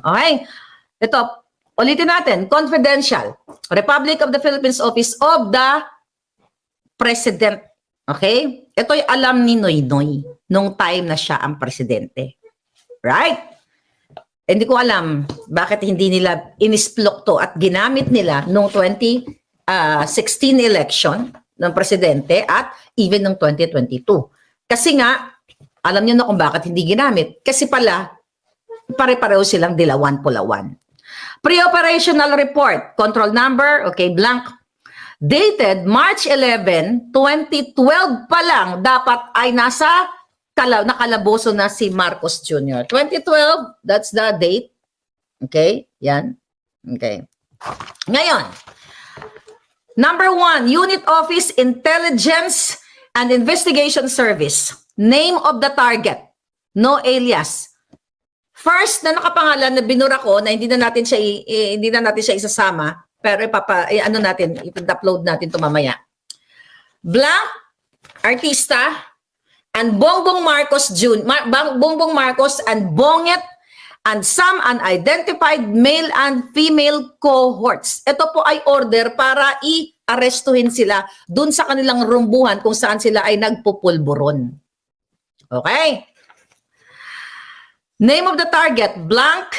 Okay? Ito, ulitin natin. Confidential. Republic of the Philippines Office of the President. Okay? Ito'y alam ni Noynoy nung time na siya ang presidente. Right? Hindi ko alam bakit hindi nila inisplok to at ginamit nila nung 2016 election ng presidente at even ng 2022. Kasi nga, alam niyo na kung bakit hindi ginamit. Kasi pala, pare-pareho silang dilawan-pulawan. Pre-operational report, control number, okay, blank. Dated March 11, 2012 pa lang dapat ay nasa nakalaboso na si Marcos Jr. 2012, that's the date. Okay, yan. Okay. Ngayon, number 1, Unit Office Intelligence and Investigation Service. Name of the target. No alias. First na nakapangalan na binura ko na hindi na natin siya isasama, pero ano natin, i-upload natin to mamaya. Blank, artista, and Bongbong Marcos Jr. Bongbong Marcos and Bonget and some unidentified male and female cohorts. Ito po ay order para i-arestuhin sila dun sa kanilang rumbuhan kung saan sila ay nagpupulburon. Okay? Name of the target, blank,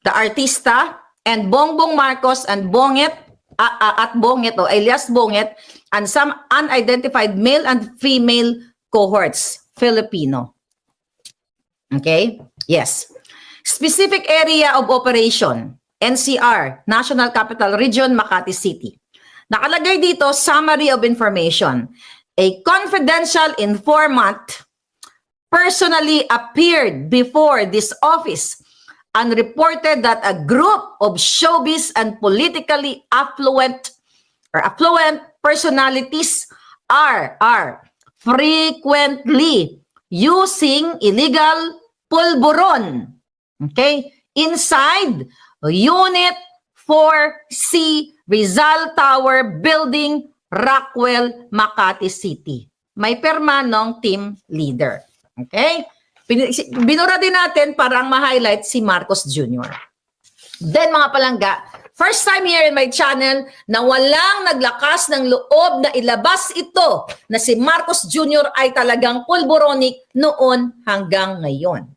the artista, and Bongbong Marcos and Bonget, at Bonget o alias Bonget, and some unidentified male and female cohorts, Filipino. Okay? Yes. Specific area of operation, NCR, National Capital Region, Makati City. Nakalagay dito, summary of information. A confidential informant personally appeared before this office and reported that a group of showbiz and politically affluent personalities are frequently using illegal pulburon, okay, inside Unit 4C Rizal Tower Building, Rockwell, Makati City. May perma ng team leader. Okay? Binura din natin parang ma-highlight si Marcos Jr. Then mga palangga, first time here in my channel na walang naglakas ng loob na ilabas ito na si Marcos Jr. ay talagang pulboronic noon hanggang ngayon.